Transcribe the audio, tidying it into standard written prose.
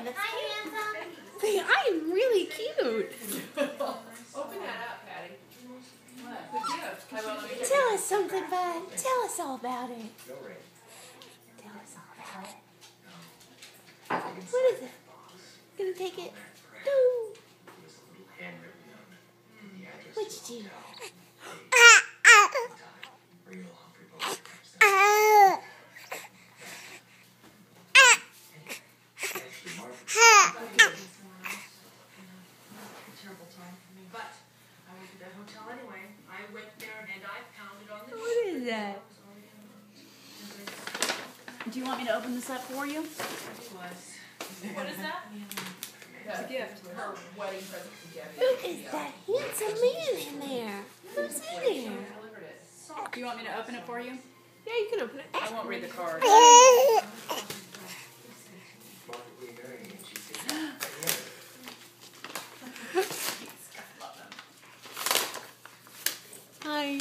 that's cute. Say, I am really cute. Open that up, Patty. What? The gift. Tell us something, bud. Tell us all about it. Tell us all about it. What is it? Gonna take it? No. What'd you do? Terrible time for me, but I went to that hotel anyway. I went there and I pounded on the door. What is that? Do you want me to open this up for you? What is that? It's a gift. Her wedding present to Gabby. Who is that handsome man in there? Who's in there? Do you want me to open it for you? Yeah, you can open it. I won't read the card. Hi.